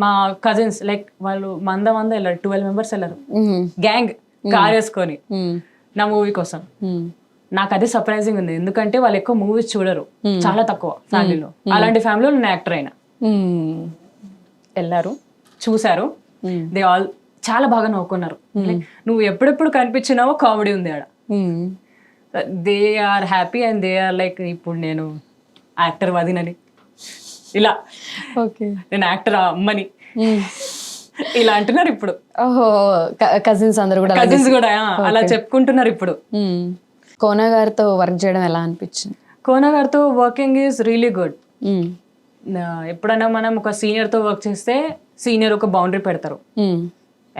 మా కజిన్స్ లైక్ వాళ్ళు మంద వెళ్ళారు, 12 members వెళ్ళారు, గ్యాంగ్ కార్ వేసుకొని నా మూవీ కోసం. నాకు అదే సర్ప్రైజింగ్ ఉంది, ఎందుకంటే వాళ్ళు ఎక్కువ మూవీస్ చూడరు, చాలా తక్కువ ఫ్యామిలీలో. అలాంటి ఫ్యామిలీలో నేను యాక్టర్ అయినా. వెళ్ళారు, చూసారు, దే ఆల్ చాలా బాగా నవ్వుకున్నారు. నువ్వు ఎప్పుడెప్పుడు కనిపించినావో కామెడీ ఉంది ఆడ. They are happy and they are like, ఇప్పుడు నేను యాక్టర్ వదినని, ఇలా నేను యాక్టర్ అమ్మని, ఇలా అంటున్నారు ఇప్పుడు. ఓహో, కజిన్స్ అందరూ కూడా, కజిన్స్ కూడా అలా చెప్పుకుంటున్నారు ఇప్పుడు. కోనా గారితో వర్క్ చేయడం ఎలా అనిపించింది? కోనా గారితో వర్కింగ్ ఈజ్ రియలీ గుడ్. ఎప్పుడైనా మనం ఒక సీనియర్ తో వర్క్ చేస్తే సీనియర్ ఒక బౌండరీ పెడతారు,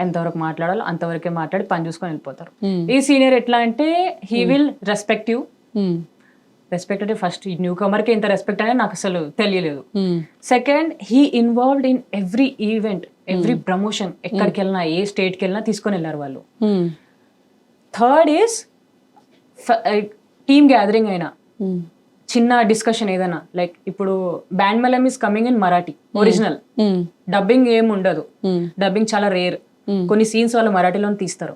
ఎంతవరకు మాట్లాడాలో అంతవరకే మాట్లాడి పని చూసుకొని వెళ్ళిపోతారు. ఈ సీనియర్ ఎట్లా అంటే he will respect you. Respect అంటే ఫస్ట్ ఈ న్యూ కమర్కి ఇంత రెస్పెక్ట్ అనేది నాకు అసలు తెలియలేదు. Second, he involved in every event, every promotion. ఎక్కడికి వెళ్ళినా, ఏ స్టేట్కి వెళ్ళినా తీసుకొని వెళ్ళారు వాళ్ళు. థర్డ్ ఈస్ టీమ్ గ్యాదరింగ్ అయినా, చిన్న డిస్కషన్ ఏదైనా, లైక్ ఇప్పుడు band Melam is coming in Marathi original, dubbing ఏం ఉండదు, డబ్బింగ్ చాలా రేర్, కొన్ని సీన్స్ వాళ్ళు మరాఠీలోనే తీస్తారు.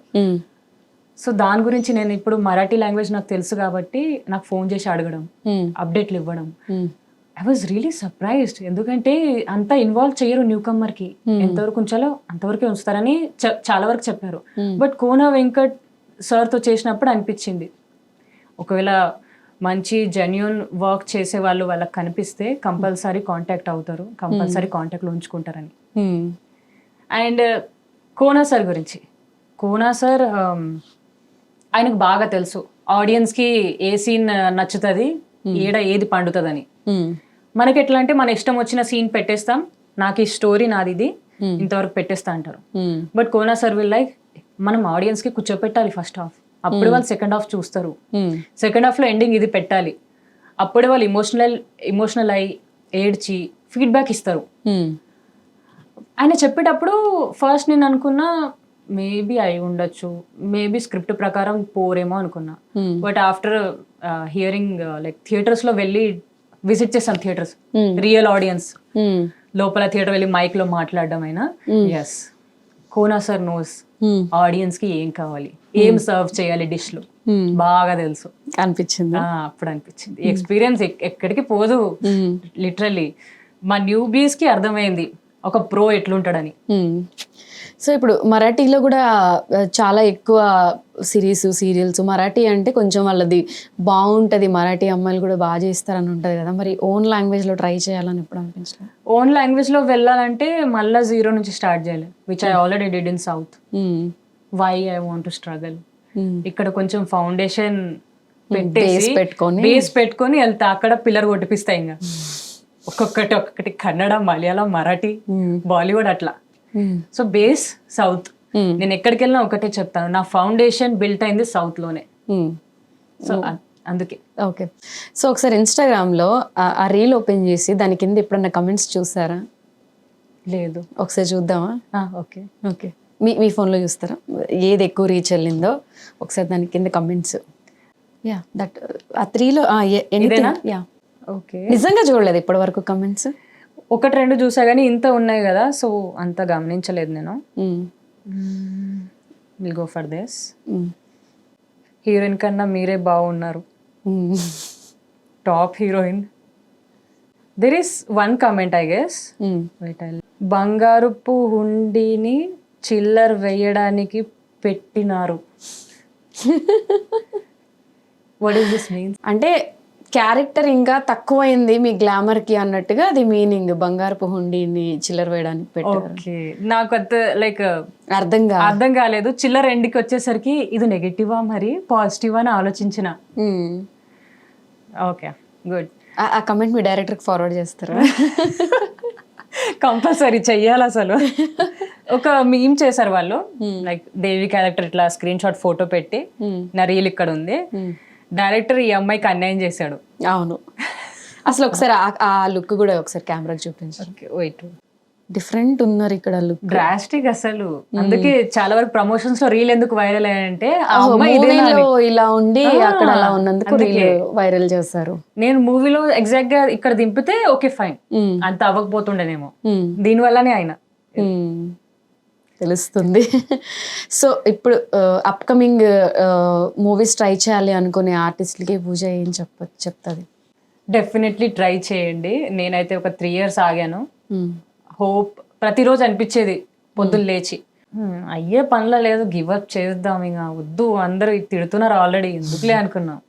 సో దాని గురించి నేను ఇప్పుడు మరాఠీ లాంగ్వేజ్ నాకు తెలుసు కాబట్టి నాకు ఫోన్ చేసి అడగడం, అప్డేట్లు ఇవ్వడం. I was really surprised. ఎందుకంటే అంతా ఇన్వాల్వ్ చేయరు న్యూ కమ్మర్కి, ఎంతవరకు ఉంచాలో అంతవరకే ఉంచుతారని చాలా వరకు చెప్పారు. బట్ కోన వెంకట్ సార్తో చేసినప్పుడు అనిపించింది, ఒకవేళ మంచి జెన్యూన్ వర్క్ చేసే వాళ్ళు వాళ్ళకి కనిపిస్తే కంపల్సరీ కాంటాక్ట్ అవుతారు, కంపల్సరీ కాంటాక్ట్లో ఉంచుకుంటారని. అండ్ కోనా సార్ గురించి, కోనా సార్ ఆయనకు బాగా తెలుసు ఆడియన్స్కి ఏ సీన్ నచ్చుతుంది, ఏది పండుతుందని. మనకి ఎట్లా అంటే మన ఇష్టం వచ్చిన సీన్ పెట్టేస్తాం, నాకు ఈ స్టోరీ నాది ఇది ఇంతవరకు పెట్టేస్తా అంటారు. But Kona sir will like మనం ఆడియన్స్కి కూర్చోపెట్టాలి ఫస్ట్ హాఫ్, అప్పుడే వాళ్ళు సెకండ్ హాఫ్ చూస్తారు. సెకండ్ హాఫ్లో ఎండింగ్ ఇది పెట్టాలి, అప్పుడే వాళ్ళు ఇమోషనల్ అయి ఏడ్చి ఫీడ్బ్యాక్ ఇస్తారు. ఆయన చెప్పేటప్పుడు ఫస్ట్ నేను అనుకున్నా మేబీ అయి ఉండొచ్చు, మేబీ స్క్రిప్ట్ ప్రకారం పోరేమో అనుకున్నా. బట్ ఆఫ్టర్ హియరింగ్ లైక్ థియేటర్స్లో వెళ్ళి విజిట్ చేస్తాం థియేటర్స్, రియల్ ఆడియన్స్ లోపల థియేటర్ వెళ్ళి మైక్ లో మాట్లాడడం అయినా, yes Kona sir knows audience కి ఏం కావాలి, ఏం సర్వ్ చేయాలి డిష్ లో బాగా తెలుసు అనిపించింది. అప్పుడు అనిపించింది ఎక్స్పీరియన్స్ ఎక్కడికి పోదు. లిటరల్లీ మా న్యూబీస్ కి అర్థమైంది ఒక ప్రో ఎట్లుంటాడని. సో ఇప్పుడు మరాఠీలో కూడా చాలా ఎక్కువ సీరియల్స్ మరాఠీ అంటే కొంచెం వాళ్ళది బాగుంటుంది, మరాఠీ అమ్మాయిలు కూడా బాగా చేస్తారని ఉంటుంది కదా, మరి ఓన్ లాంగ్వేజ్లో ట్రై చేయాలని ఎప్పుడు అనిపించలేదు? ఓన్ లాంగ్వేజ్లో వెళ్ళాలంటే మళ్ళీ 0 నుంచి స్టార్ట్ చేయాలి, which I already did in South. Why I want to struggle? ఇక్కడ కొంచెం ఫౌండేషన్ బేస్ పెట్టుకొని వెళ్తా, అక్కడ పిల్లర్ కొట్టిపిస్తా. ఇంకా ఒక్కొక్కటి కన్నడ, మలయాళం, మరాఠీ, బాలీవుడ్ అట్లా. So base south. నేను ఎక్కడికి వెళ్ళినా ఒకటే చెప్తాను, నా ఫౌండేషన్ బిల్ట్ అయింది సౌత్ లోనే. సో అందుకే. ఓకే. సో ఒకసారి ఇన్స్టాగ్రామ్లో ఆ రీల్ ఓపెన్ చేసి దాని కింద ఎప్పుడన్నా కమెంట్స్ చూసారా? లేదు. ఒకసారి చూద్దామా? Okay okay. మీ ఫోన్లో చూస్తారా? ఏది ఎక్కువ రీచ్ వెళ్ళిందో ఒకసారి దాని కింద కమెంట్స్. యా దట్ ఆ 3లో యా. ఓకే. నిజంగా చూడలేదు ఇప్పటి వరకు కమెంట్స్? 1-2 చూసా కానీ ఇంత ఉన్నాయి కదా, సో అంత గమనించలేదు నేను. Will go for this. Heroine కన్నా మీరే బాగున్నారు, top heroine. There is one comment I guess. బంగారుపు హుండీని చిల్లర్ వేయడానికి పెట్టినారు. What is this means? అంటే క్యారెక్టర్ ఇంకా తక్కువైంది మీ గ్లామర్ కి అన్నట్టుగా అది మీనింగ్. బంగారపు హుండీని చిల్లర వేయడానికి పెట్టారు. నాకు అంత లైక్ అర్థం కాలేదు. చిల్లర ఎండ్కి వచ్చేసరికి ఇది నెగటివా మరి పాజిటివా అని ఆలోచించిన. Okay good. ఆ కమెంట్ మీ డైరెక్టర్ కి ఫార్వర్డ్ చేస్తారా? కంపల్సరీ చెయ్యాలి. అసలు ఒక మీమ్ చేశారు వాళ్ళు, లైక్ దేవి క్యారెక్టర్ ఇట్లా స్క్రీన్ షాట్ ఫోటో పెట్టి నా రీల్ ఇక్కడ ఉంది, డైరెక్టర్ ఈ అమ్మాయికి అన్యాయం చేశాడు. అవును. అసలు ఒకసారి ఆ లుక్ కూడా ఒకసారి కెమెరాకి చూపించారు. డిఫరెంట్ ఉన్నారు ఇక్కడ లుక్, డ్రాస్టిక్ అసలు. అందుకే చాలా వరకు ప్రమోషన్స్ లో రీల్ ఎందుకు వైరల్ అయ్యాయంటే ఇలా ఉండి అక్కడ అలా ఉన్నందుకు వైరల్ చేస్తారు. నేను మూవీలో ఎగ్జాక్ట్ గా ఇక్కడ దింపితే ఓకే ఫైన్, అంత అవ్వకపోతుండేనేమో, దీనివల్లనే ఆయన తెలుస్తుంది. సో ఇప్పుడు అప్కమింగ్ మూవీస్ ట్రై చేయాలి అనుకునే ఆర్టిస్ట్లకి పూజ ఏం చెప్తుంది? డెఫినెట్లీ ట్రై చేయండి. నేనైతే ఒక 3 years ఆగాను. హోప్ ప్రతిరోజు అనిపించేది పొద్దున్న లేచి, అయ్యే పనిలో లేదు, గివ్ అప్ చేద్దాం, ఇంకా వద్దు, అందరూ తిడుతున్నారు ఆల్రెడీ, ఎందుకులే అనుకున్నాం.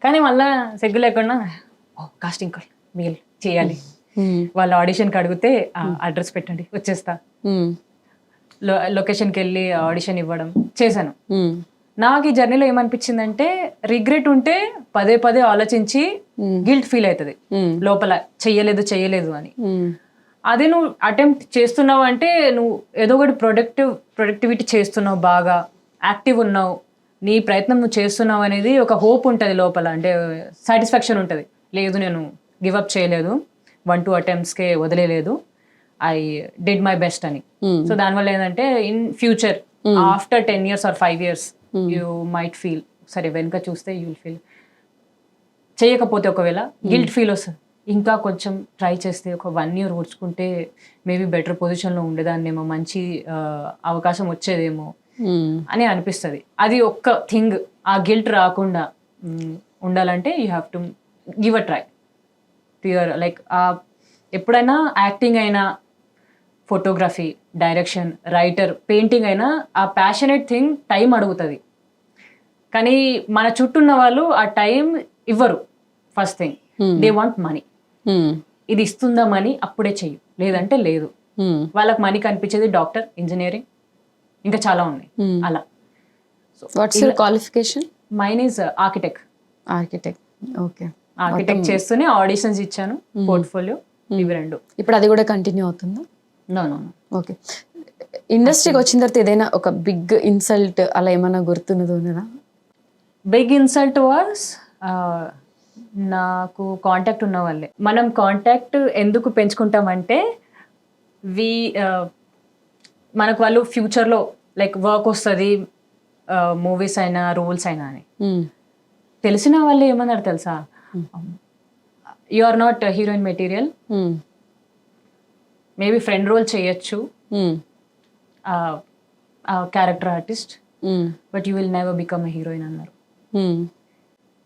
కానీ మళ్ళా సెగ్గు లేకుండా కాస్టింగ్ కాల్ మెయిల్ చేయాలి, వాళ్ళు ఆడిషన్కి అడిగితే అడ్రస్ పెట్టండి వచ్చేస్తా, లొకేషన్కి వెళ్ళి ఆడిషన్ ఇవ్వడం చేశాను. నాకు ఈ జర్నీలో ఏమనిపించిందంటే, రిగ్రెట్ ఉంటే పదే ఆలోచించి గిల్ట్ ఫీల్ అవుతుంది లోపల, చెయ్యలేదు అని. అదే నువ్వు అటెంప్ట్ చేస్తున్నావు అంటే నువ్వు ఏదో ఒకటి ప్రొడక్టివిటీ చేస్తున్నావు, బాగా యాక్టివ్ ఉన్నావు, నీ ప్రయత్నం నువ్వు చేస్తున్నావు అనేది ఒక హోప్ ఉంటుంది లోపల, అంటే సాటిస్ఫాక్షన్ ఉంటుంది. లేదు నేను గివప్ చేయలేదు, 1-2 అటెంప్ట్స్కే వదిలేదు, ఐ డిడ్ మై బెస్ట్ అని. సో దానివల్ల ఏంటంటే in future after 10 years or 5 years you might feel, సరే వెనుక చూస్తే యూ విల్ ఫీల్, చేయకపోతే ఒకవేళ గిల్ట్ ఫీల్ వస్తుంది, ఇంకా కొంచెం ట్రై చేస్తే ఒక 1 year ఓడ్చుకుంటే మేబీ బెటర్ పొజిషన్లో ఉండేదాన్నేమో, మంచి అవకాశం వచ్చేదేమో అని అనిపిస్తుంది. అది ఒక్క థింగ్, ఆ గిల్ట్ రాకుండా ఉండాలంటే you have to give a try to your like ఎప్పుడైనా యాక్టింగ్ అయినా, ఫోటోగ్రఫీ, డైరెక్షన్, రైటర్, పెయింటింగ్ అయినా ఆ ప్యాషనేట్ థింగ్ టైం అడుగుతుంది. కానీ మన చుట్టూ ఉన్న వాళ్ళు ఆ టైం ఇవ్వరు. First thing they want money, ఇది ఇస్తుందా మనీ అప్పుడే చెయ్యి, లేదంటే లేదు. వాళ్ళకి మనీ కనిపించేది డాక్టర్, ఇంజనీరింగ్, ఇంకా చాలా ఉన్నాయి అలా. What's your qualification? Mine is architect. Okay. Architect చేస్తూనే ఆడిషన్స్ ఇచ్చాను, పోర్ట్ఫోలియో, ఇవి రెండు. ఇప్పుడు అది కూడా కంటిన్యూ అవుతుందా? నో. ఓకే. ఇండస్ట్రీకి వచ్చిన తర్వాత ఏదైనా ఒక బిగ్ ఇన్సల్ట్ అలా ఏమైనా గుర్తున్నది ఉన్నదా? బిగ్ ఇన్సల్ట్ వాజ్ నాకు కాంటాక్ట్ ఉన్న వాళ్ళే. మనం కాంటాక్ట్ ఎందుకు పెంచుకుంటామంటే మనకు వాళ్ళు ఫ్యూచర్లో లైక్ వర్క్ వస్తుంది, మూవీస్ అయినా రోల్స్ అయినా అని. తెలిసిన వాళ్ళు ఏమన్నారు తెలుసా, you are not heroine material, maybe friend role చేయొచ్చు, character artist, but you will never become a heroine అన్నారు.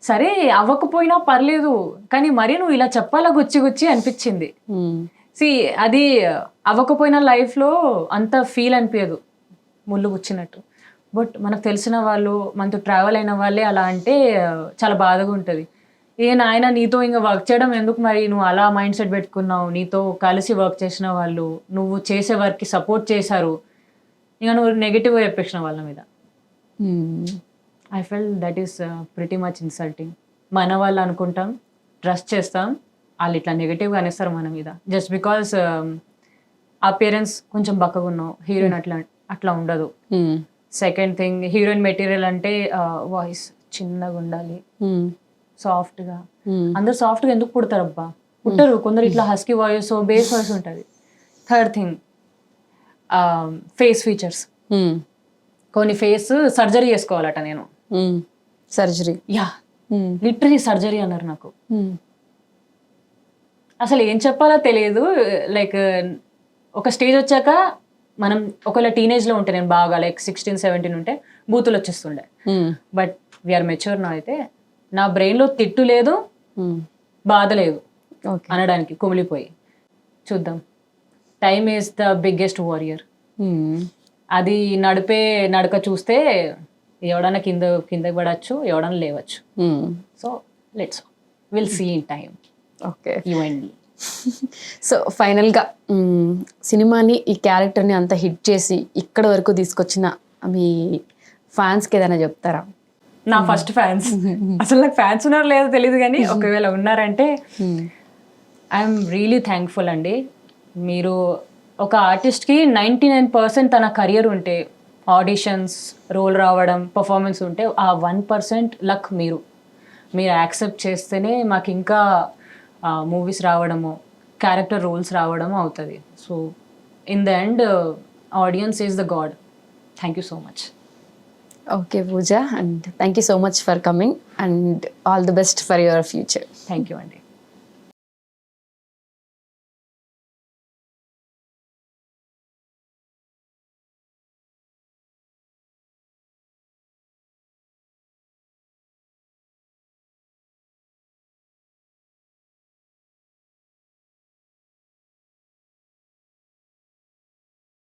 సరే అవ్వకపోయినా పర్లేదు, కానీ మరీ నువ్వు ఇలా చెప్పాలా గుచ్చి అనిపించింది. అది అవ్వకపోయినా లైఫ్లో అంత ఫీల్ అనిపించదు, ముళ్ళు గుచ్చినట్టు. బట్ మనకు తెలిసిన వాళ్ళు, మనతో ట్రావెల్ అయిన వాళ్ళే అలా అంటే చాలా బాధగా ఉంటుంది. నాయన నీతో ఇంకా వర్క్ చేయడం ఎందుకు, మరి నువ్వు అలా మైండ్ సెట్ పెట్టుకున్నావు, నీతో కలిసి వర్క్ చేసిన వాళ్ళు, నువ్వు చేసే వర్క్కి సపోర్ట్ చేశారు, ఇంకా నువ్వు నెగిటివ్గా చెప్పేసిన వాళ్ళ మీద. I felt that is pretty much insulting. మన వాళ్ళు అనుకుంటాం, ట్రస్ట్ చేస్తాం, వాళ్ళు ఇట్లా నెగిటివ్గా అనేస్తారు మన మీద, జస్ట్ బికాస్ అపియరెన్స్ కొంచెం బక్కగా ఉన్నావు, హీరోయిన్ అట్లా ఉండదు. సెకండ్ థింగ్, హీరోయిన్ మెటీరియల్ అంటే వాయిస్ చిన్నగా ఉండాలి, సాఫ్ట్గా. అందరు సాఫ్ట్గా ఎందుకు పుడతారు అబ్బా, పుట్టరు. కొందరు ఇట్లా హస్కీ వాయిస్, బేస్ వాయిస్ ఉంటుంది. Third thing, face features. కొన్ని ఫేస్ సర్జరీ చేసుకోవాలట నేను. సర్జరీ? యా, లిటరలీ సర్జరీ అన్నారు నాకు. అసలు ఏం చెప్పాలో తెలియదు. లైక్ ఒక స్టేజ్ వచ్చాక మనం ఒకవేళ టీనేజ్లో ఉంటే, నేను బాగా లైక్ 16-17 ఉంటే బూతులు వచ్చేస్తుండే. బట్ వీఆర్ మెచ్యూర్ నా. అయితే నా బ్రెయిన్లో తిట్టు లేదు, బాధ లేదు అనడానికి, కుమిలిపోయి. చూద్దాం, time is the biggest warrior. అది నడక చూస్తే ఎవడన్నా కిందకి పడచ్చు, ఎవడన్నా లేవచ్చు. So let's will see in time. Okay. You and me. So ఫైనల్గా సినిమాని, ఈ క్యారెక్టర్ని అంత హిట్ చేసి ఇక్కడ వరకు తీసుకొచ్చిన మీ ఫ్యాన్స్కి ఏదైనా చెప్తారా? నా ఫస్ట్ ఫ్యాన్స్, అసలు నాకు ఫ్యాన్స్ ఉన్నారో లేదో తెలియదు, కానీ ఒకవేళ ఉన్నారంటే ఐఎమ్ రియలీ థ్యాంక్ఫుల్ అండి. మీరు ఒక ఆర్టిస్ట్కి 99% తన కెరియర్ ఉంటే, ఆడిషన్స్, రోల్ రావడం, పర్ఫార్మెన్స్ ఉంటే, ఆ 1% లక్ మీరు యాక్సెప్ట్ చేస్తేనే మాకు ఇంకా మూవీస్ రావడము, క్యారెక్టర్ రోల్స్ రావడము అవుతుంది. So in the end audience is the god. Thank you so much. Okay Pooja, and thank you so much for coming, and all the best for your future. Thank you అండి.